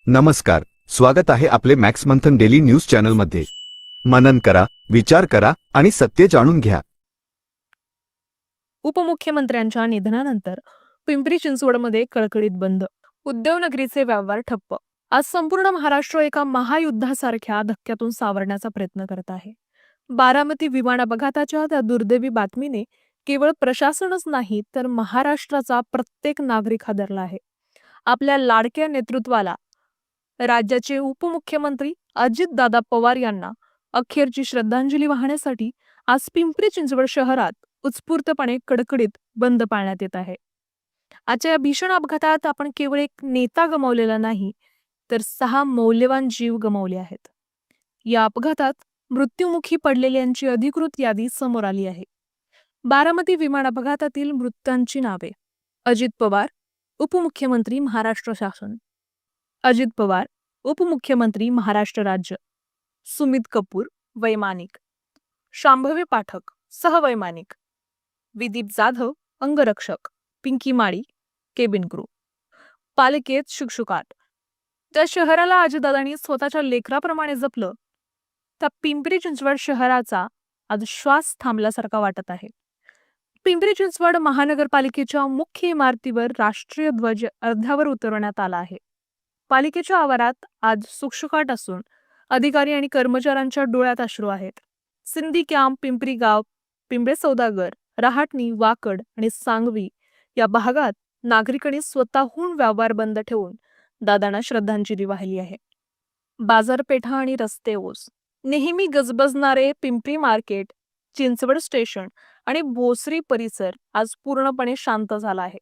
नमस्कार, स्वागत आहे आपले मॅक्स मंथन डेली न्यूज चॅनलमध्ये। मनन करा, विचार करा आणि सत्य जाणून घ्या। उपमुख्यमंत्र्यांच्या निधनानंतर पिंपरी चिंचवडमध्ये कडकडीत बंद, उद्योगनगरीचे व्यवहार ठप्प। आज संपूर्ण महाराष्ट्र एका महायुद्धासारख्या धक्क्यातून सावरण्याचा प्रयत्न करत आहे। बारामती विमान अपघाताच्या त्या दुर्दैवी बातमीने केवळ प्रशासनच नाही तर महाराष्ट्राचा प्रत्येक नागरिक हादरला आहे। आपल्या लाडक्या नेतृत्वाला राज्याचे उपमुख्यमंत्री अजितदादा पवार यांना अखेरची श्रद्धांजली वाहण्यासाठी आज पिंपरी चिंचवड शहरात उत्स्फूर्तपणे कडकडीत बंद पाळण्यात येत आहे। आजच्या या भीषण अपघातात आपण केवळ एक नेता गमावलेला नाही तर 6 मौल्यवान जीव गमावले आहेत। या अपघातात मृत्युमुखी पडलेल्यांची अधिकृत यादी समोर आली आहे। बारामती विमान अपघातातील मृतांची नावे: अजित पवार, उपमुख्यमंत्री महाराष्ट्र शासन; अजित पवार, उपमुख्यमंत्री महाराष्ट्र राज्य; सुमित कपूर, वैमानिक; शांभवी पाठक, सहवैमानिक; विदीप जाधव, अंगरक्षक; पिंकी माळी, केबिन क्रू; पालिकेत शुकशुकाट। त्या शहराला अजितदादांनी स्वतःच्या लेकराप्रमाणे जपलं, त्या पिंपरी चिंचवड शहराचा आज श्वास थांबल्यासारखा वाटत आहे। पिंपरी चिंचवड महानगरपालिकेच्या मुख्य इमारतीवर राष्ट्रीय ध्वज अर्ध्यावर उतरवण्यात आला आहे। पालिकेच्या आवारात आज शुकशुकाट असून अधिकारी आणि कर्मचाऱ्यांच्या डोळ्यात अश्रू आहेत। सिंधी कॅम्प, पिंपरी गाव, पिंपळे सौदागर, रहाटणी, वाकड आणि सांगवी या भागात नागरिकांनी स्वतःहून व्यवहार बंद ठेवून दादांना श्रद्धांजली वाहिली आहे। बाजारपेठा आणि रस्ते ओस, नेहमी गजबजणारे पिंपरी मार्केट, चिंचवड स्टेशन आणि भोसरी परिसर आज पूर्णपणे शांत झाला आहे।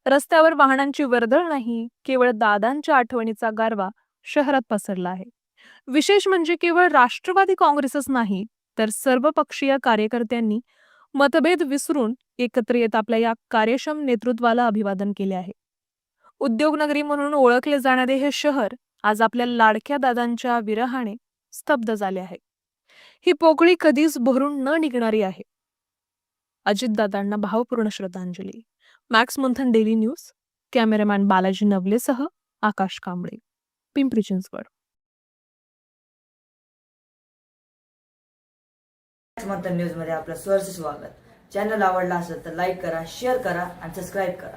रस्त्यावर वाहनांची वर्दळ नाही, केवळ दादांच्या आठवणीचा गारवा शहरात पसरला आहे। विशेष म्हणजे केवळ राष्ट्रवादी काँग्रेसच नाही तर सर्वपक्षीय कार्यकर्त्यांनी मतभेद विसरून एकत्र येत आपल्या या कार्यक्षम नेतृत्वाला अभिवादन केले आहे। उद्योगनगरी म्हणून ओळखले जाणारे हे शहर आज आपल्या लाडक्या दादांच्या विरहाने स्तब्ध झाले आहे। ही पोकळी कधीच भरून न निघणारी आहे। अजितदादांना भावपूर्ण श्रद्धांजली। मॅक्स मंथन डेली न्यूज, कॅमेरामॅन बालाजी नवलेसह आकाश कांबळे, पिंपरी चिंचवड। मॅक्स मंथन न्यूज मध्ये आपलं सहर्ष स्वागत। चॅनल आवडला असेल तर लाईक करा, शेअर करा आणि सबस्क्राईब करा।